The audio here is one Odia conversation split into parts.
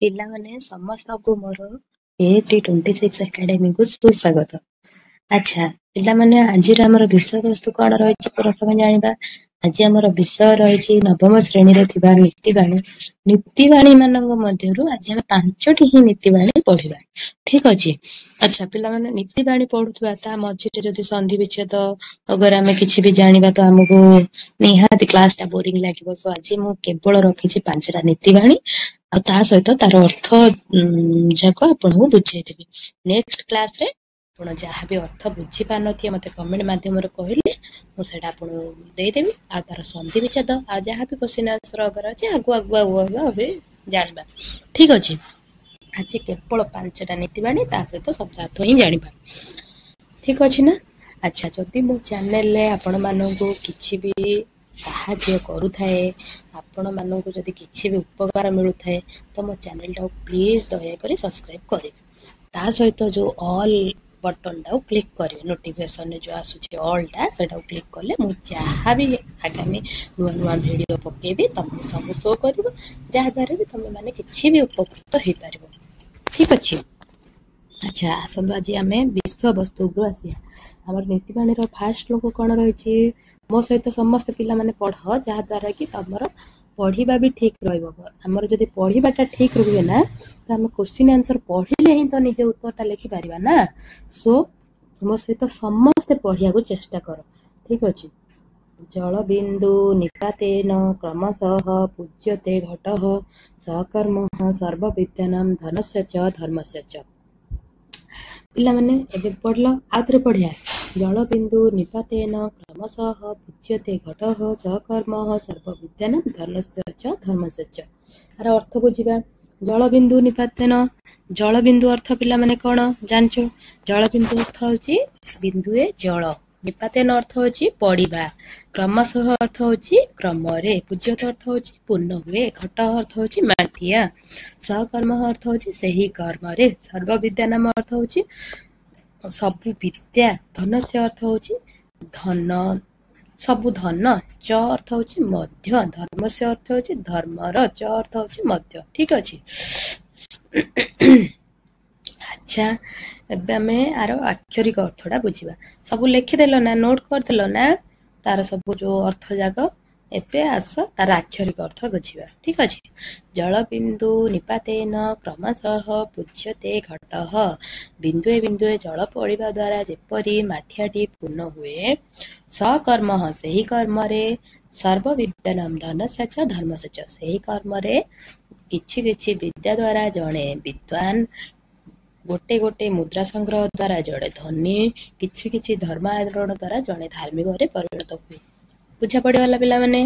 ପିଲାମାନେ ସମସ୍ତଙ୍କୁ ମୋର 8ଟି26 ଏକାଡେମୀକୁ ସୁସ୍ୱାଗତ। ଆଚ୍ଛା, ପିଲାମାନେ ଆଜିର ଆମର ବିଷୟବସ୍ତୁ କଣ ରହିଛି ପ୍ରଥମେ ଜାଣିବା। ଆଜି ଆମର ବିଷୟ ରହିଛି ନବମ ଶ୍ରେଣୀରେ ଥିବା ନୀତିବାଣୀ। ନୀତିବାଣୀ ମାନଙ୍କ ମଧ୍ୟରୁ ଆଜି ଆମେ 5ଟି ହିଁ ନୀତିବାଣୀ ପଢିବା। ଠିକ ଅଛି। ଆଚ୍ଛା, ପିଲାମାନେ ନୀତିବାଣୀ ପଢୁଥିବା ତା ମଝିରେ ଯଦି ସନ୍ଧି ବିଚ୍ଛେଦ ଅଗର ଆମେ କିଛି ବି ଜାଣିବା ତ ଆମକୁ ନିହାତି କ୍ଲାସ ଟା ବୋରିଂ ଲାଗିବ। ତ ଆଜି ମୁଁ କେବଳ ରଖିଛି 5ଟା ନୀତିବାଣୀ ଆଉ ତା ସହିତ ତାର ଅର୍ଥ ଯାକ ଆପଣଙ୍କୁ ବୁଝେଇଦେବି। ନେକ୍ସଟ କ୍ଲାସରେ ଆପଣ ଯାହା ବି ଅର୍ଥ ବୁଝି ପାରୁନଥିବେ ମତେ କମେଣ୍ଟ ମାଧ୍ୟମରେ କହିଲେ ମୁଁ ସେଇଟା ଆପଣଙ୍କୁ ଦେଇଦେବି। ଆଉ ତାର ସନ୍ଧି ବିଚ୍ଛେଦ ଆଉ ଯାହା ବି କ୍ୱେଶ୍ଚିନ୍ ଆନ୍ସର ଅଗର ଅଛି ଆଗୁଆ ଜାଣିବା। ଠିକ ଅଛି। ଆଜି କେବଳ 5ଟା ନୀତିବାଣୀ ତା ସହିତ ଶବ୍ଦାର୍ଥ ହିଁ ଜାଣିବା। ଠିକ ଅଛି ନା? ଆଚ୍ଛା, ଯଦି ମୋ ଚ୍ୟାନେଲରେ ଆପଣମାନଙ୍କୁ କିଛି ବି ସାହାଯ୍ୟ କରୁଥାଏ, ଆପଣମାନଙ୍କୁ ଯଦି କିଛି ବି ଉପକାର ମିଳୁଥାଏ ତ ମୋ ଚ୍ୟାନେଲଟାକୁ ପ୍ଲିଜ ଦୟାକରି ସବସ୍କ୍ରାଇବ କରିବେ। ତା ସହିତ ଯୋଉ ଅଲ୍ ବଟନଟାକୁ କ୍ଲିକ୍ କରିବେ, ନୋଟିଫିକେସନରେ ଯୋଉ ଆସୁଛି ଅଲ୍ଟା ସେଟାକୁ କ୍ଲିକ୍ କଲେ ମୁଁ ଯାହା ବି ଆଗାମୀ ନୂଆ ଭିଡ଼ିଓ ପକେଇବି ତମକୁ ସବୁ ଶୋ କରିବ, ଯାହାଦ୍ୱାରା ବି ତମେ ମାନେ କିଛି ବି ଉପକୃତ ହେଇପାରିବ। ଠିକ ଅଛି। ଆଚ୍ଛା, ଆସନ୍ତୁ ଆଜି ଆମେ ବିଷୟବସ୍ତୁ ଉପରୁ ଆସିବା। ଆମର ନୀତିବାଣୀର ଫାଷ୍ଟ ଲୋକ କଣ ରହିଛି, ମୋ ସହିତ ସମସ୍ତେ ପିଲାମାନେ ପଢ, ଯାହାଦ୍ୱାରା କି ତମର ପଢିବା ବି ଠିକ ରହିବ। ଆମର ଯଦି ପଢିବାଟା ଠିକ ରୁହେ ନା ତ ଆମେ କ୍ୱେଶ୍ଚିନ୍ ଆନ୍ସର ପଢିଲେ ହିଁ ତ ନିଜେ ଉତ୍ତରଟା ଲେଖିପାରିବା ନା। ସୋ ମୋ ସହିତ ସମସ୍ତେ ପଢିବାକୁ ଚେଷ୍ଟା କର। ଠିକ ଅଛି। ଜଳ ବିନ୍ଦୁ ନିପାତେନ କ୍ରମଶଃ ପୂଜ୍ୟତେ ଘଟଃ ସକର୍ମଃ ସର୍ବବିଦ୍ୟାନାଂ ଧନସ୍ୟ ଚ ଧର୍ମସ୍ୟ ଚ। ପିଲାମାନେ ଏବେ ପଢିଲ, ଆଉଥରେ ପଢିବା। ଜଳ ବିନ୍ଦୁ ନିପାତେନ କ୍ରମଶଃ ପୂଜ୍ୟତେ ଘଟଃ ସକର୍ମଃ ସର୍ବବିଦ୍ୟାନାଂ ଧନସ୍ୟ ଚ ଧର୍ମସ୍ୟ ଚ। ତାର ଅର୍ଥ ବୁଝିବା। ଜଳବିନ୍ଦୁ ନିପାତେନ, ଜଳବିନ୍ଦୁ ଅର୍ଥ ପିଲାମାନେ କଣ ଜାଣିଛ? ଜଳବିନ୍ଦୁ ଅର୍ଥ ହଉଛି ବିନ୍ଦୁଏ ଜଳ, ନିପାତେନ ଅର୍ଥ ହଉଛି ପଡିବା, କ୍ରମଶଃ ଅର୍ଥ ହଉଛି କ୍ରମରେ, ପୂଜ୍ୟତ ଅର୍ଥ ହଉଛି ପୂର୍ଣ୍ଣ ହୁଏ, ଘଟ ଅର୍ଥ ହଉଛି ମାଠିଆ, ସକର୍ମ ଅର୍ଥ ହଉଛି ସେହି କର୍ମରେ, ସର୍ବବିଦ୍ୟା ନାମ ଅର୍ଥ ହଉଛି ସବୁ ବିଦ୍ୟା, ଧନସ୍ୟ ଅର୍ଥ ହଉଛି ଧନ, ସବୁ ଧନ, ଚ ଅର୍ଥ ହଉଛି ମଧ୍ୟ, ଧର୍ମସ୍ୟ ଅର୍ଥ ହଉଛି ଧର୍ମର, ଚ ଅର୍ଥ ହଉଛି ମଧ୍ୟ। ଠିକ ଅଛି। ଆଚ୍ଛା, ଏବେ ଆମେ ଆର ଆକ୍ଷରିକ ଅର୍ଥଟା ବୁଝିବା। ସବୁ ଲେଖିଦେଲ ନା, ନୋଟ କରିଦେଲ ନା ତାର ସବୁ ଯୋଉ ଅର୍ଥ ଯାକ? ଏବେ ଆସ ତାର ଆକ୍ଷରିକ ଅର୍ଥ ବୁଝିବା। ଠିକ ଅଛି। ଜଳବିନ୍ଦୁ ନିପାତେନ କ୍ରମଶଃ ପୂଜ୍ୟତେ ଘଟଃ। ବିନ୍ଦୁଏ ବିନ୍ଦୁଏ ଜଳ ପଡିବା ଦ୍ୱାରା ଯେପରି ମାଠିଆଟି ପୂର୍ଣ୍ଣ ହୁଏ, ସକର୍ମଃ ସେହି କର୍ମରେ, ସର୍ବବିଦ୍ୟାନାଂ ଧନସ୍ୟ ଚ ଧର୍ମସ୍ୟ ଚ ସେହି କର୍ମରେ କିଛି କିଛି ବିଦ୍ୟା ଦ୍ୱାରା ଜଣେ ବିଦ୍ୱାନ, ଗୋଟେ ଗୋଟେ ମୁଦ୍ରା ସଂଗ୍ରହ ଦ୍ୱାରା ଜଣେ ଧନୀ, କିଛି କିଛି ଧର୍ମ ଆଚରଣ ଦ୍ୱାରା ଜଣେ ଧାର୍ମିକରେ ପରିଣତ ହୁଏ। ବୁଝା ପଡିଗଲା ପିଲାମାନେ?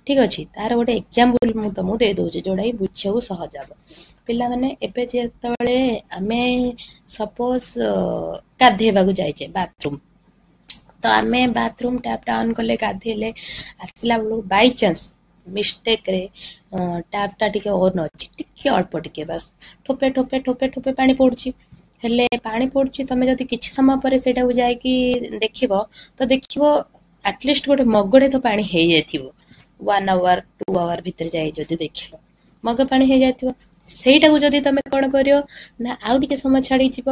ଠିକ ଅଛି। ତାର ଗୋଟେ ଏକ୍ସାମ୍ପଲ ମୁଁ ତମକୁ ଦେଇ ଦଉଛି ଯୋଉଟା କି ବୁଝିବାକୁ ସହଜ ହବ। ପିଲାମାନେ ଏବେ ଯେତେବେଳେ ଆମେ ସପୋଜ ଗାଧେଇବାକୁ ଯାଇଛେ ବାଥରୁମ, ତ ଆମେ ବାଥରୁମ ଟ୍ୟାପଟା ଅନ୍ କଲେ, ଗାଧେଇଲେ, ଆସିଲା ବେଳକୁ ବାଇଚାନ୍ସ ମିଷ୍ଟେକରେ ଟ୍ୟାପ ଟା ଟିକେ ଅନ୍ ଅଛି, ଟିକେ ଅଳ୍ପ ଟିକେ ବାସ୍ ଠୋପେ ଠୋପେ ଠୋପେ ଠୋପେ ପାଣି ପଡୁଛି। ହେଲେ ପାଣି ପଡୁଛି, ତମେ ଯଦି କିଛି ସମୟ ପରେ ସେଇଟାକୁ ଯାଇକି ଦେଖିବ ତ ଦେଖିବ ଆଟଲିଷ୍ଟ ଗୋଟେ ମଗଟେ ତ ପାଣି ହେଇଯାଇଥିବ। 1 ଆୱାର 2 ଆୱାର ଭିତରେ ଯାଇ ଯଦି ଦେଖିଲ ମଗ ପାଣି ହେଇଯାଇଥିବ। ସେଇଟାକୁ ଯଦି ତମେ କଣ କରିବ ନା ଆଉ ଟିକେ ସମୟ ଛାଡି ଯିବ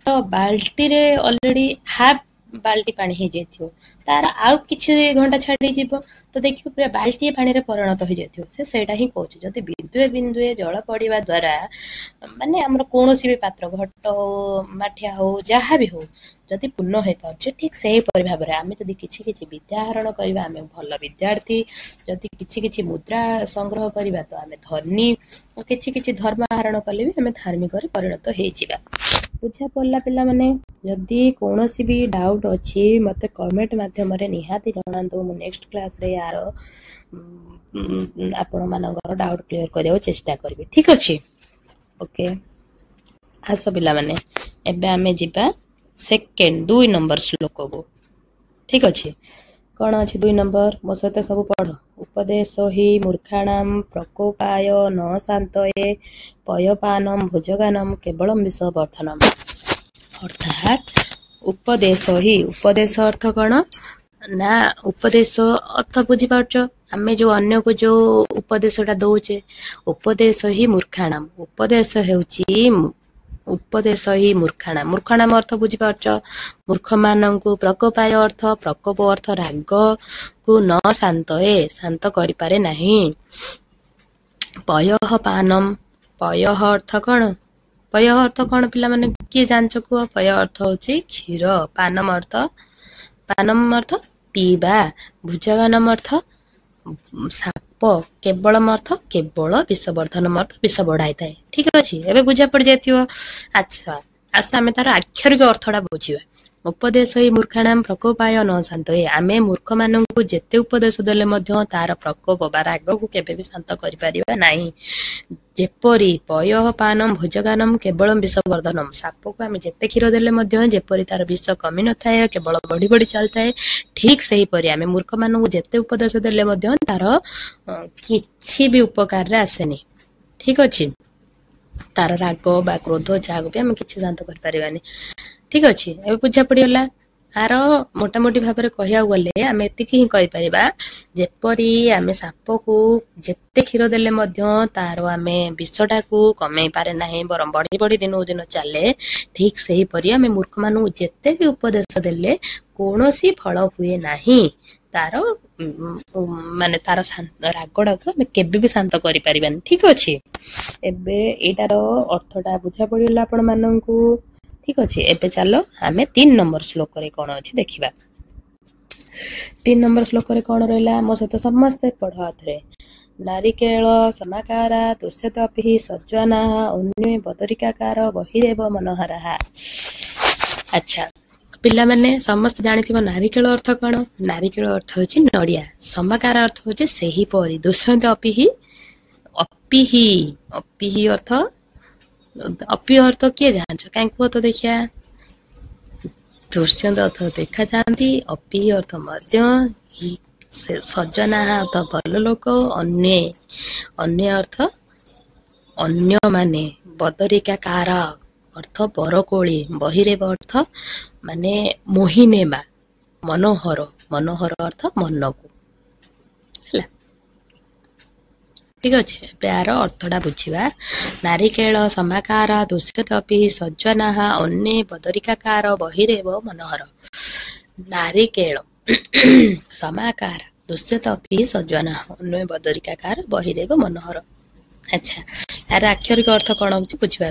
ତ ବାଲ୍ଟିରେ ଅଲରେଡି ହାଫ ବାଲ୍ଟି ପାଣି ହେଇଯାଇଥିବ, ତାର ଆଉ କିଛି ଘଣ୍ଟା ଛାଡି ଯିବ ତ ଦେଖିବ ପୁରା ବାଲ୍ଟିଏ ପାଣିରେ ପରିଣତ ହେଇଯାଇଥିବ। ସେ ସେଇଟା ହିଁ କହୁଛି, ଯଦି ବିନ୍ଦୁଏ ବିନ୍ଦୁଏ ଜଳ ପଡିବା ଦ୍ୱାରା ମାନେ ଆମର କୌଣସି ବି ପାତ୍ର, ଘଟ ହଉ, ମାଠିଆ ହଉ, ଯାହା ବି ହଉ, ଯଦି ପୂର୍ଣ୍ଣ ହେଇପାରୁଛି, ଠିକ ସେହିପରି ଭାବରେ ଆମେ ଯଦି କିଛି କିଛି ବିଦ୍ୟା ଆହରଣ କରିବା ଆମେ ଭଲ ବିଦ୍ୟାର୍ଥୀ, ଯଦି କିଛି କିଛି ମୁଦ୍ରା ସଂଗ୍ରହ କରିବା ତ ଆମେ ଧନୀ, କିଛି କିଛି ଧର୍ମ ଆହରଣ କଲେ ବି ଆମେ ଧାର୍ମିକରେ ପରିଣତ ହେଇଯିବା। ବୁଝା ପଡିଲା ପିଲାମାନେ? ଯଦି କୌଣସି ବି ଡାଉଟ ଅଛି ମତେ କମେଣ୍ଟ ମାଧ୍ୟମରେ ନିହାତି ଜଣାନ୍ତୁ। ମୁଁ ନେକ୍ସଟ କ୍ଲାସରେ ୟାର ଆପଣ ମାନଙ୍କର ଡାଉଟ କ୍ଲିୟର କରିବାକୁ ଚେଷ୍ଟା କରିବି। ଠିକ ଅଛି। ଓକେ, ଆସ ପିଲାମାନେ ଏବେ ଆମେ ଯିବା ସେକେଣ୍ଡ 2 ନମ୍ବର ଶ୍ଲୋକକୁ। ଠିକ ଅଛି। କଣ ଅଛି 2 ନମ୍ବର? ମୋ ସହିତ ସବୁ ପଢ। ଉପଦେଶ ହି ମୂର୍ଖାଣାମ ପ୍ରକୋପାୟ ନ ଶାନ୍ତୟେ ପୟପାନମ ଭୁଜଗାନମ କେବଳମ ବିଷ ବର୍ଦ୍ଧନମ। ଅର୍ଥାତ୍ ଉପଦେଶ ହି, ଉପଦେଶ ଅର୍ଥ କଣ? ନା ଉପଦେଶ ଅର୍ଥ ବୁଝିପାରୁଛ? ଆମେ ଯୋଉ ଅନ୍ୟକୁ ଯୋଉ ଉପଦେଶଟା ଦଉଛେ, ଉପଦେଶ ହିଁ ମୂର୍ଖାଣାମ। ଉପଦେଶ ହିଁ ମୂର୍ଖାଣାମ। ମୂର୍ଖାଣାମ ଅର୍ଥ ବୁଝିପାରୁଛ? ମୂର୍ଖ ମାନଙ୍କୁ ପ୍ରକୋପାୟ ଅର୍ଥ, ପ୍ରକୋପ ଅର୍ଥ ରାଗକୁ ନ ଶାନ୍ତଏ, ଶାନ୍ତ କରିପାରେ ନାହିଁ। ପୟଃ ପାନମ, ପୟଃ ଅର୍ଥ କଣ? ପୟଃ ଅର୍ଥ କଣ ପିଲାମାନେ କିଏ ଜାଣିଛ କୁହ? ପୟଃ ଅର୍ଥ ହଉଛି କ୍ଷୀର। ପାନମ ଅର୍ଥ ପିଇବା। ଭୁଜଗାନମ ଅର୍ଥ ସାପ। କେବଳମ ଅର୍ଥ କେବଳ। ବିଷବର୍ଦ୍ଧନମ ଅର୍ଥ ବିଷ ବଢାଇଥାଏ। ଠିକ ଅଛି, ଏବେ ବୁଝା ପଡି ଯାଇଥିବ। ଆଚ୍ଛା, ଆମେ ତାର ଆକ୍ଷରିକ ଅର୍ଥଟା ବୁଝିବା। ଉପଦେଶ ହିଁ ମୂର୍ଖାଣାମ ପ୍ରକୋପାୟ ନ ଶାନ୍ତଏ। ଆମେ ମୂର୍ଖ ମାନଙ୍କୁ ଯେତେ ଉପଦେଶ ଦେଲେ ମଧ୍ୟ ତାର ପ୍ରକୋପ ବା ରାଗକୁ କେବେ ବି ଶାନ୍ତ କରିପାରିବା ନାହିଁ। ଯେପରି ପୟଃ ପାନମ ଭୁଜଗାନମ କେବଳ ବିଷବର୍ଦ୍ଧନମ। ସାପକୁ ଆମେ ଯେତେ କ୍ଷୀର ଦେଲେ ମଧ୍ୟ ଯେପରି ତାର ବିଷ କମି ନଥାଏ, କେବଳ ବଢି ବଢି ଚାଲିଥାଏ, ଠିକ ସେହିପରି ଆମେ ମୂର୍ଖ ମାନଙ୍କୁ ଯେତେ ଉପଦେଶ ଦେଲେ ମଧ୍ୟ ତାର କିଛି ବି ଉପକାରରେ ଆସେନି। ଠିକ ଅଛି, ତାର ରାଗ ବା କ୍ରୋଧ ଯାହାକୁ ବି ଆମେ କିଛି ଶାନ୍ତ କରିପାରିବାନି। ଠିକ ଅଛି, ଏବେ ବୁଝା ପଡିଗଲା। ଆର ମୋଟାମୋଟି ଭାବରେ କହିବାକୁ ଗଲେ ଆମେ ଏତିକି ହିଁ କହିପାରିବା, ଯେପରି ଆମେ ସାପକୁ ଯେତେ କ୍ଷୀର ଦେଲେ ମଧ୍ୟ ତାର ଆମେ ବିଷଟାକୁ କମେଇ ପାରେ ନାହିଁ, ବରଂ ବଢି ବଢି ଦିନକୁ ଦିନ ଚାଲେ, ଠିକ ସେହିପରି ଆମେ ମୂର୍ଖମାନଙ୍କୁ ଯେତେ ବି ଉପଦେଶ ଦେଲେ କୌଣସି ଫଳ ହୁଏ ନାହିଁ। ତାର ମାନେ ତାର ରାଗଟାକୁ ଆମେ କେବେ ବି ଶାନ୍ତ କରିପାରିବାନି। ଠିକ ଅଛି, ଏବେ ଏଇଟାର ଅର୍ଥଟା ବୁଝା ପଡିଗଲା ଆପଣ ମାନଙ୍କୁ। ଠିକ ଅଛି, ଏବେ ଚାଲ ଆମେ 3 ନମ୍ବର ଶ୍ଲୋକରେ କଣ ଅଛି ଦେଖିବା। 3 ନମ୍ବର ଶ୍ଲୋକରେ କଣ ରହିଲା? ମୋ ସହିତ ସମସ୍ତେ ପଢ ଆଥରେ। ନାରିକେଳ ସମାକାରା ଦୁଷ୍ୟତପି ସଜ୍ଜନାଃ ଅନ୍ୟେ ବଦରିକାକାର ବହିରେବ ମନୋହରାଃ। ଆଚ୍ଛା ପିଲାମାନେ ସମସ୍ତେ ଜାଣିଥିବ ନାରିକେଳ ଅର୍ଥ କଣ? ନାରିକେଳ ଅର୍ଥ ହଉଛି ନଡିଆ। ସମାକାର ଅର୍ଥ ହଉଛି ସେହିପରି। ଦୁଷ୍ୟନ୍ତ ଅପିହି ଅର୍ଥ, ଅପି ଅର୍ଥ କିଏ ଜାଣିଛ? କାହିଁ କୁହ ତ ଦେଖିଆ। ଦୁଷ୍ୟନ୍ତ ଅର୍ଥ ଦେଖାଯାଆନ୍ତି, ଅପି ଅର୍ଥ ମଧ୍ୟ, ସଜ୍ଜନାଃ ଅର୍ଥ ଭଲ ଲୋକ, ଅନ୍ୟ ଅର୍ଥ ଅନ୍ୟମାନେ, ବଦରିକାକାର ଅର୍ଥ ବରକୋଳି, ବହିରେବ ଅର୍ଥ ମାନେ ମୋହି ନେବା, ମନୋହର ଅର୍ଥ ମନକୁ। ହେଲା, ଠିକ ଅଛି, ଏବେ ଆର ଅର୍ଥଟା ବୁଝିବା। ନାରିକେଳ ସମାକାର ଦୁଷ୍ୟତପି ସଜ୍ଜନାଃ ଅନ୍ୟେ ବଦରିକାକାର ବହିରେବ ମନୋହର। ନାରିକେଳ ସମାକାର ଦୁଷ୍ୟତପି ସଜ୍ଜନାଃ ଅନ୍ୟେ ବଦରିକାକାର ବହିରେବ ମନୋହର। ଆଚ୍ଛା, ଆର ଆକ୍ଷରିକ ଅର୍ଥ କଣ ହଉଛି ବୁଝିବା।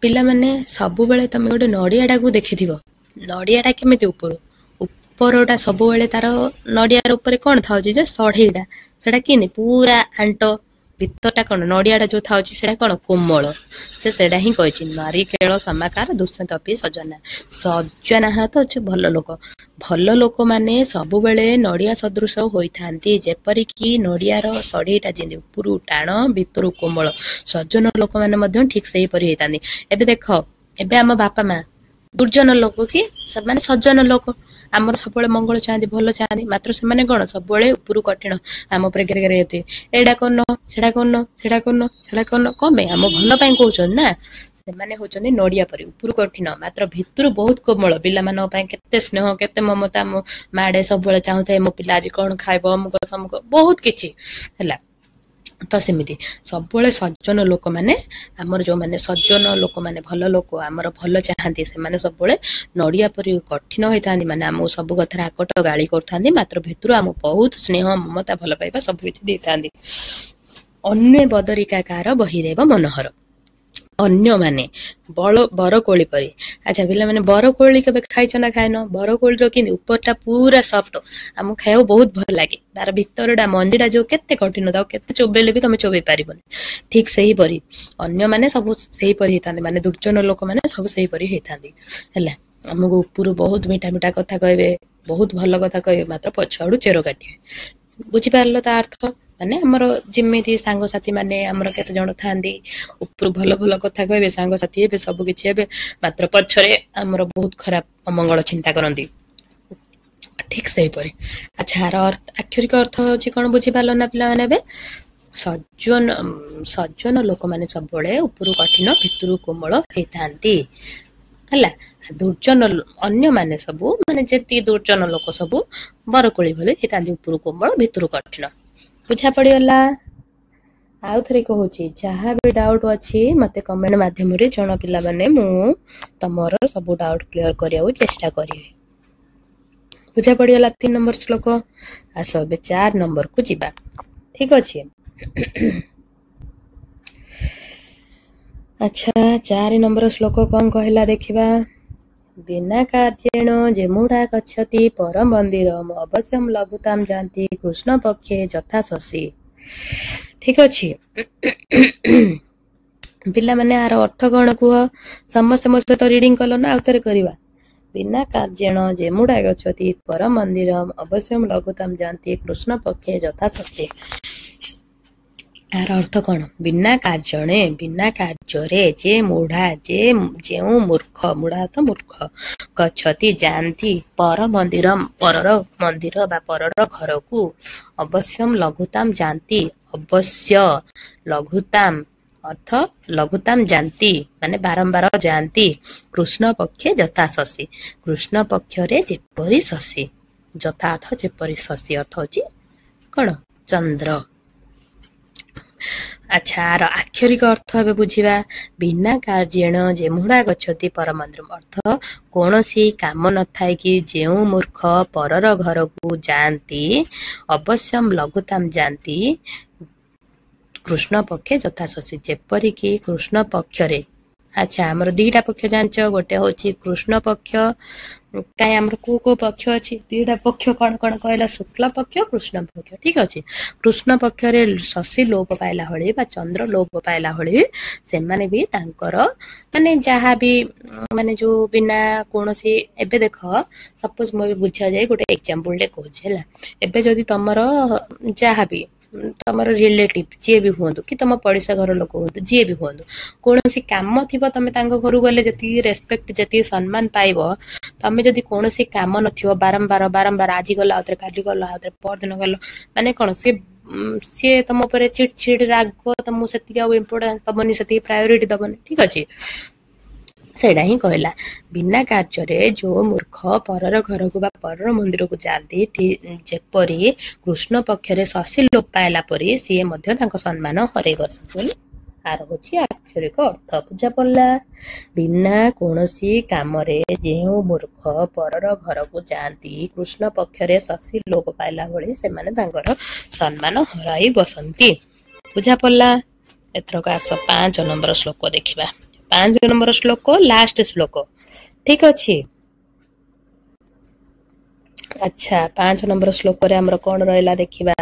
ପିଲାମାନେ ସବୁବେଳେ ତମେ ଗୋଟେ ନଡିଆଟାକୁ ଦେଖିଥିବ, ନଡିଆଟା କେମିତି ଉପରଟା ସବୁବେଳେ ତାର ନଡିଆର ଉପରେ କଣ ଥାଉଛି ଯେ ସଢେଇଟା, ସେଟା କେମିତି ପୁରା ଆଣ୍ଟ, ଭିତରଟା କଣ ନଡିଆଟା ଯୋଉ ଥାଉଛି ସେଟା କଣ କୋମଳ। ସେଟା ହିଁ କହିଛି ନାରିକେଳ ସମାକାର ଦୁଷ୍ୟତପି ସଜ୍ଜନାଃ ତ ହଉଛି ଭଲ ଲୋକ। ଭଲ ଲୋକମାନେ ସବୁବେଳେ ନଡିଆ ସଦୃଶ ହୋଇଥାନ୍ତି, ଯେପରିକି ନଡିଆର ସଢେଇଟା ଯେମିତି ଉପରୁ ଟାଣ ଭିତରୁ କୋମଳ, ସଜ୍ଜନ ଲୋକମାନେ ମଧ୍ୟ ଠିକ ସେହିପରି ହେଇଥାନ୍ତି। ଏବେ ଦେଖ, ଏବେ ଆମ ବାପା ମା ଦୁର୍ଜନ ଲୋକ କି ସେମାନେ ସଜ୍ଜନ ଲୋକ, ଆମର ସବୁବେଳେ ମଙ୍ଗଳ ଚାହାନ୍ତି, ଭଲ ଚାହାନ୍ତି, ମାତ୍ର ସେମାନେ କଣ ସବୁବେଳେ ଉପରୁ କଠିନ, ଆମ ଉପରେ ଗେରେ ଗେରେ ହେଇଥିବେ, ଏଇଟା କରୁନ ସେଟା କରୁନ କଣ ପାଇଁ? ଆମ ଭଲ ପାଇଁ କହୁଛନ୍ତି ନା। ସେମାନେ ହଉଛନ୍ତି ନଡିଆ ପରି ଉପରୁ କଠିନ, ମାତ୍ର ଭିତରୁ ବହୁତ କୋମଳ। ପିଲାମାନଙ୍କ ପାଇଁ କେତେ ସ୍ନେହ, କେତେ ମମତା ମୋ ମାଡେ ସବୁବେଳେ ଚାହୁଁଥାଏ ମୋ ପିଲା ଆଜି କଣ ଖାଇବ, ଅମୁକ ସମୁକ ବହୁତ କିଛି ହେଲା। ତ ସେମିତି ସବୁବେଳେ ସଜ୍ଜନ ଲୋକମାନେ, ଆମର ଯୋଉମାନେ ସଜ୍ଜନ ଲୋକମାନେ, ଭଲ ଲୋକ ଆମର ଭଲ ଚାହାନ୍ତି, ସେମାନେ ସବୁବେଳେ ନଡିଆ ପରି କଠିନ ହୋଇଥାନ୍ତି। ମାନେ ଆମକୁ ସବୁ କଥାରେ ଆକଟ ଗାଳି କରୁଥାନ୍ତି, ମାତ୍ର ଭିତରୁ ଆମକୁ ବହୁତ ସ୍ନେହ ମମତା ଭଲ ପାଇବା ସବୁ କିଛି ଦେଇଥାନ୍ତି। ଅନ୍ୟେ ବଦରିକାକାର ବହିରେବ ମନୋହର। ଅନ୍ୟମାନେ ବରକୋଳି ପରି। ଆଚ୍ଛା ପିଲାମାନେ, ବରକୋଳି କେବେ ଖାଇଛ ନା ଖାଇନ? ବରକୋଳିର କେମିତି ଉପରଟା ପୁରା ସଫ୍ଟ, ଆମକୁ ଖାଇବାକୁ ବହୁତ ଭଲ ଲାଗେ, ତାର ଭିତରଟା ମଞ୍ଜିଟା ଯୋଉ କେତେ କଠିନ, ତାକୁ କେତେ ଚୋବେଇଲେ ବି ତମେ ଚୋବେଇ ପାରିବନି। ଠିକ ସେହିପରି ଅନ୍ୟମାନେ ସବୁ ସେହିପରି ହେଇଥାନ୍ତି, ମାନେ ଦୁର୍ଜନ ଲୋକମାନେ ସବୁ ସେହିପରି ହେଇଥାନ୍ତି। ହେଲା, ଆମକୁ ଉପରୁ ବହୁତ ମିଠା ମିଠା କଥା କହିବେ, ବହୁତ ଭଲ କଥା କହିବେ, ମାତ୍ର ପଛଆଡୁ ଚେର କାଟିବେ। ବୁଝିପାରିଲ ତା ଅର୍ଥ? ମାନେ ଆମର ଯେମିତି ସାଙ୍ଗସାଥି ମାନେ ଆମର କେତେ ଜଣ ଥାଆନ୍ତି, ଉପରୁ ଭଲ ଭଲ କଥା କହିବେ, ସାଙ୍ଗସାଥି ହେବେ, ସବୁ କିଛି ହେବେ, ମାତ୍ର ପଛରେ ଆମର ବହୁତ ଖରାପ ଅମଙ୍ଗଳ ଚିନ୍ତା କରନ୍ତି। ଠିକ ସେହିପରି। ଆଚ୍ଛା, ଆର ଆକ୍ଷରିକ ଅର୍ଥ ହଉଛି କଣ ବୁଝିପାରିଲ ନା ପିଲାମାନେ? ଏବେ ସଜ୍ଜନ ଲୋକମାନେ ସବୁବେଳେ ଉପରୁ କଠିନ ଭିତରୁ କୋମଳ ହେଇଥାନ୍ତି। ହେଲା। ଦୁର୍ଜନ ଅନ୍ୟ ମାନେ ସବୁ ମାନେ ଯେତିକି ଦୁର୍ଜନ ଲୋକ ସବୁ ବରକୋଳି ଭଳି ହେଇଥାନ୍ତି, ଉପରୁ କୋମଳ ଭିତରୁ କଠିନ। ବୁଝା ପଡିଗଲା। ଆଉ ଥରେ କହୁଛି, ଯାହା ବି ଡାଉଟ୍ ଅଛି ମତେ କମେଣ୍ଟ ମାଧ୍ୟମରେ ଜଣ ପିଲାମାନେ, ମୁଁ ତମର ସବୁ ଡାଉଟ୍ କ୍ଲିୟର କରିବାକୁ ଚେଷ୍ଟା କରିବି। ବୁଝା ପଡିଗଲା 3 ନମ୍ବର ଶ୍ଲୋକ। ଆସ ଏବେ 4 ନମ୍ବରକୁ ଯିବା। ଠିକ ଅଛି। ଆଚ୍ଛା, 4 ନମ୍ବର ଶ୍ଲୋକ କଣ କହିଲା ଦେଖିବା। ବିନା କାର୍ଯ୍ୟେଣ ଯେମୁଢା ଗଚ୍ଛତି ପରମ ମନ୍ଦିରମ୍ ଅବଶ୍ୟମ୍ ଲଘୁତାମ୍ ଯାନ୍ତି କୃଷ୍ଣ ପକ୍ଷେ ଯଥା ଶଶୀ। ଠିକ ଅଛି। ପିଲାମାନେ ଆର ଅର୍ଥ କଣ କୁହ? ସମସ୍ତେ ମୋ ସହିତ ରିଡିଂ କଲ ନା ଆଉ ଥରେ କରିବା? ବିନା କାର୍ଯ୍ୟେଣ ଯେମୁଢା ଗଚ୍ଛତି ପରମ ମନ୍ଦିରମ୍ ଅବଶ୍ୟମ୍ ଲଘୁତାମ୍ ଯାନ୍ତି କୃଷ୍ଣ ପକ୍ଷେ ଯଥା ଶଶୀ। ଏହାର ଅର୍ଥ କଣ? ବିନା କାର୍ଯ୍ୟଣେ, ବିନା କାର୍ଯ୍ୟରେ, ଯେ ମୁଢା, ଯେଉଁ ମୂର୍ଖ, ମୁଢା ତ ମୂର୍ଖ, ଗଚ୍ଛତି ଯାଆନ୍ତି, ପର ମନ୍ଦିରମ୍ ପରର ମନ୍ଦିର ବା ପରର ଘରକୁ, ଅବଶ୍ୟମ୍ ଲଘୁତାମ୍ ଯାଆନ୍ତି, ଅବଶ୍ୟ ଲଘୁତାମ୍ ଅର୍ଥ ଲଘୁତାମ୍ ଯାଆନ୍ତି ମାନେ ବାରମ୍ବାର ଯାଆନ୍ତି, କୃଷ୍ଣ ପକ୍ଷେ ଯଥା ଶଶୀ, କୃଷ୍ଣ ପକ୍ଷରେ ଯେପରି ଶଶୀ, ଯଥା ଅର୍ଥ ଯେପରି, ଶଶୀ ଅର୍ଥ ହଉଛି କଣ? ଚନ୍ଦ୍ର। ଆଚ୍ଛା, ଆର ଆକ୍ଷରିକ ଅର୍ଥ ଏବେ ବୁଝିବା। ବିନା କାର୍ଯ୍ୟେଣ ଯେମୁଢା ଗଚ୍ଛତି ପରମନ୍ଦିରମ୍ ଅର୍ଥ କୌଣସି କାମ ନଥାଏ କି ଯେଉଁ ମୂର୍ଖ ପରର ଘରକୁ ଯାଆନ୍ତି, ଅବଶ୍ୟମ୍ ଲଘୁତାମ୍ ଯାଆନ୍ତି କୃଷ୍ଣ ପକ୍ଷେ ଯଥା ଶଶୀ, ଯେପରିକି କୃଷ୍ଣ ପକ୍ଷରେ। ଆଚ୍ଛା, ଆମର ଦିଟା ପକ୍ଷ ଜାଣିଛ, ଗୋଟେ ହଉଛି କୃଷ୍ଣ ପକ୍ଷ। କାଇଁ ଆମର କୋଉ କୋଉ ପକ୍ଷ ଅଛି? ଦିଟା ପକ୍ଷ କଣ କଣ କହିଲା? ଶୁକ୍ଳ ପକ୍ଷ, କୃଷ୍ଣ ପକ୍ଷ। ଠିକ ଅଛି। କୃଷ୍ଣ ପକ୍ଷରେ ଶଶୀ ଲୋପ ପାଇଲା ଭଳି ବା ଚନ୍ଦ୍ର ଲୋପ ପାଇଲା ଭଳି ସେମାନେ ବି ତାଙ୍କର ମାନେ ଯାହା ବି ମାନେ ଯୋଉ ବିନା କୌଣସି, ଏବେ ଦେଖ ସପୋଜ ମୁଁ ଏବେ ବୁଝାଯାଏ ଗୋଟେ ଏକ୍ଜାମ୍ପଲ ଟେ କହୁଛି ହେଲା। ଏବେ ଯଦି ତମର ଯାହାବି ତମର ରିଲେଟିଭ ଯିଏ ବି ହୁଅନ୍ତୁ କି ତମ ପଡିଶା ଘର ଲୋକ ହୁଅନ୍ତୁ, ଯିଏ ବି ହୁଅନ୍ତୁ, କୌଣସି କାମ ଥିବ, ତମେ ତାଙ୍କ ଘରକୁ ଗଲେ ଯେତିକି ରେସପେକ୍ଟ, ଯେତିକି ସମ୍ମାନ ପାଇବ, ତମେ ଯଦି କୌଣସି କାମ ନଥିବ, ବାରମ୍ବାର ବାରମ୍ବାର ଆଜି ଗଲ ଆଉଥରେ, କାଲି ଗଲ ଆଉଥରେ, ପରଦିନ ଗଲ, ମାନେ କଣ ସିଏ ତମ ଉପରେ ଚିଡ ଚିଡ ରାଗ, ତମକୁ ସେତିକି ଆଉ ଇମ୍ପୋର୍ଟାନ୍ସ ଦବନି, ସେତିକି ପ୍ରାୟୋରିଟି ଦବନି। ଠିକ ଅଛି। ସେଇଟା ହିଁ କହିଲା, ବିନା କାର୍ଯ୍ୟରେ ଯୋଉ ମୂର୍ଖ ପରର ଘରକୁ ବା ପରର ମନ୍ଦିରକୁ ଯାଆନ୍ତି, ଯେପରି କୃଷ୍ଣ ପକ୍ଷରେ ଶଶୀ ଲୋପ ପାଇଲା ପରି ସିଏ ମଧ୍ୟ ତାଙ୍କ ସମ୍ମାନ ହରେଇ ବସନ୍ତି ବୋଲି ଆର ହଉଛି ଆକ୍ଷରିକ ଅର୍ଥ। ବୁଝା ପଡିଲା? ବିନା କୌଣସି କାମରେ ଯେଉଁ ମୂର୍ଖ ପରର ଘରକୁ ଯାଆନ୍ତି, କୃଷ୍ଣ ପକ୍ଷରେ ଶଶୀ ଲୋପ ପାଇଲା ଭଳି ସେମାନେ ତାଙ୍କର ସମ୍ମାନ ହରାଇ ବସନ୍ତି। ବୁଝା ପଡିଲା? ଏଥରକ ଆସ 5 ନମ୍ବର ଶ୍ଲୋକ ଦେଖିବା। 5 ନମ୍ବର ଶ୍ଲୋକ, ଲାଷ୍ଟ ଶ୍ଲୋକ। ଠିକ ଅଛି। ଆଚ୍ଛା, 5 ନମ୍ବର ଶ୍ଲୋକରେ ଆମର କଣ ରହିଲା ଦେଖିବା।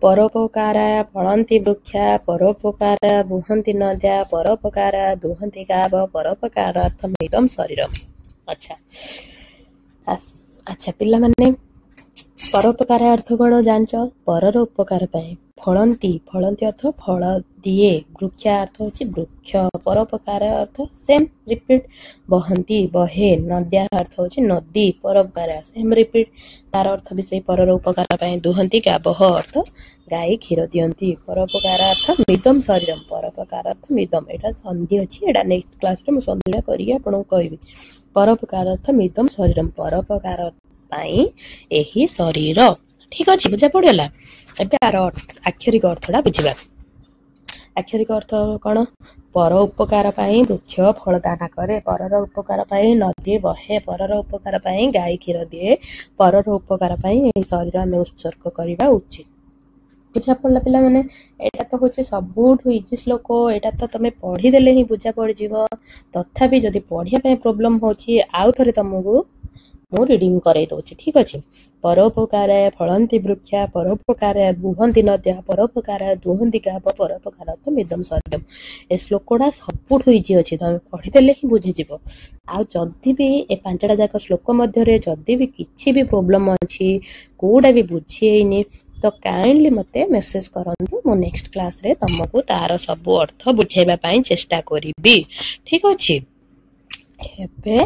ପରୋପକାରାୟ ଫଳନ୍ତି ବୃକ୍ଷା, ପରୋପକାରାୟ ବୁହନ୍ତି ନଦ୍ୟା, ପରୋପକାରାୟ ଦୁହନ୍ତି ଗାବ, ପରୋପକାରାର୍ଥମ୍ ଇଦମ୍ ଶରୀରମ୍। ଆଚ୍ଛା, ଆଚ୍ଛା ପିଲାମାନେ, ପରୋପକାର ଅର୍ଥ କଣ ଜାଣିଛ? ପରର ଉପକାର ପାଇଁ। ଫଳନ୍ତି, ଫଳନ୍ତି ଅର୍ଥ ଫଳ ଦିଏ। ବୃକ୍ଷା ଅର୍ଥ ହଉଛି ବୃକ୍ଷ। ପରୋପକାର ଅର୍ଥ ସେମ୍ ରିପିଟ। ବହନ୍ତି, ବହେ। ନଦ୍ୟା ଅର୍ଥ ହଉଛି ନଦୀ। ପରୋପକାର ସେମ୍ ରିପିଟ, ତାର ଅର୍ଥ ବି ସେଇ ପରର ଉପକାର ପାଇଁ। ଦୁହନ୍ତି ଗାବହ ଅର୍ଥ ଗାଈ କ୍ଷୀର ଦିଅନ୍ତି। ପରୋପକାର ଅର୍ଥ ମିଦମ୍ ଶରୀରମ୍, ପରୋପକାର ଅର୍ଥ ମିଦମ୍। ଏଇଟା ସନ୍ଧି ଅଛି, ଏଇଟା ନେକ୍ସଟ କ୍ଲାସରେ ମୁଁ ସନ୍ଧିଟା କରିକି ଆପଣଙ୍କୁ କହିବି। ପରୋପକାର ଅର୍ଥ ମିଦମ୍ ଶରୀରମ୍, ପରୋପକାର ପାଇଁ ଏହି ଶରୀର। ଠିକ ଅଛି, ବୁଝା ପଡିଗଲା? ଏବେ ଆର ଆକ୍ଷରିକ ଅର୍ଥଟା ବୁଝିବା। ଆକ୍ଷରିକ ଅର୍ଥ କଣ? ପର ଉପକାର ପାଇଁ ବୃକ୍ଷ ଫଳ ଦାନ କରେ, ପରର ଉପକାର ପାଇଁ ନଦୀ ବହେ, ପରର ଉପକାର ପାଇଁ ଗାଈ କ୍ଷୀର ଦିଏ, ପରର ଉପକାର ପାଇଁ ଏହି ଶରୀର ଆମେ ଉତ୍ସର୍ଗ କରିବା ଉଚିତ। ବୁଝା ପଡିଲା ପିଲାମାନେ? ଏଇଟା ତ ହଉଛି ସବୁଠୁ ଇଜି ଶ୍ଲୋକ। ଏଇଟା ତ ତମେ ପଢିଦେଲେ ହିଁ ବୁଝା ପଡିଯିବ। ତଥାପି ଯଦି ପଢିବା ପାଇଁ ପ୍ରୋବ୍ଲେମ ହଉଛି, ଆଉ ଥରେ ତମକୁ ମୁଁ ରିଡିଂ କରେଇ ଦଉଛି। ଠିକ ଅଛି। ପରୋପକାରାୟ ଫଳନ୍ତି ବୃକ୍ଷା, ପରୋପକାରାୟ ବୁହନ୍ତି ନଦ୍ୟା, ପରୋପକାରାୟ ଦୁହନ୍ତି ଗାବ, ପରୋପକାରାର୍ଥମ୍ ଇଦମ୍ ଶରୀରମ୍। ଏ ଶ୍ଲୋକଟା ସବୁଠୁ ଇଜି ଅଛି, ତମେ ପଢିଦେଲେ ହିଁ ବୁଝିଯିବ। ଆଉ ଯଦି ବି ଏ 5ଟା ଯାକ ଶ୍ଲୋକ ମଧ୍ୟରେ ଯଦି ବି କିଛି ବି ପ୍ରୋବ୍ଲେମ ଅଛି, କୋଉଟା ବି ବୁଝି ହେଇନି, ତ କାଇଣ୍ଡଲି ମତେ ମେସେଜ କରନ୍ତୁ। ମୁଁ ନେକ୍ସଟ କ୍ଲାସରେ ତମକୁ ତାର ସବୁ ଅର୍ଥ ବୁଝେଇବା ପାଇଁ ଚେଷ୍ଟା କରିବି। ଠିକ ଅଛି। ଏବେ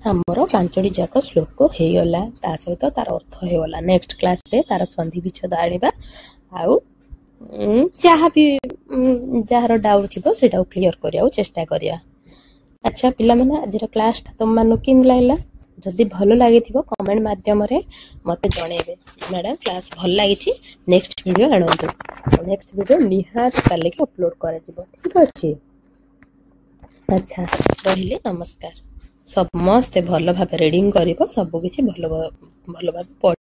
ଆମର 5ଟି ଯାକ ଶ୍ଲୋକ ହେଇଗଲା, ତା ସହିତ ତାର ଅର୍ଥ ହେଇଗଲା। ନେକ୍ସଟ କ୍ଲାସରେ ତାର ସନ୍ଧି ବିଚ୍ଛେଦ ଆଣିବା, ଆଉ ଯାହାର ଡାଉଟ ଥିବ ସେଇଟାକୁ କ୍ଲିୟର କରିବାକୁ ଚେଷ୍ଟା କରିବା। ଆଚ୍ଛା ପିଲାମାନେ ଆଜିର କ୍ଲାସଟା ତୁମମାନଙ୍କୁ କେମିତି ଲାଗିଲା? ଯଦି ଭଲ ଲାଗିଥିବ କମେଣ୍ଟ ମାଧ୍ୟମରେ ମୋତେ ଜଣେଇବେ। ମ୍ୟାଡ଼ାମ୍ କ୍ଲାସ୍ ଭଲ ଲାଗିଛି, ନେକ୍ସଟ ଭିଡ଼ିଓ ଆଣନ୍ତୁ। ନେକ୍ସଟ ଭିଡ଼ିଓ ନିହାତି କାଲିକି ଅପଲୋଡ଼ କରାଯିବ। ଠିକ୍ ଅଛି? ଆଚ୍ଛା ରହିଲି, ନମସ୍କାର। ସମସ୍ତେ ଭଲ ଭାବେ ରିଡ଼ିଂ କରିବ, ସବୁକିଛି ଭଲ ଭାବେ ପଢ଼ିବ।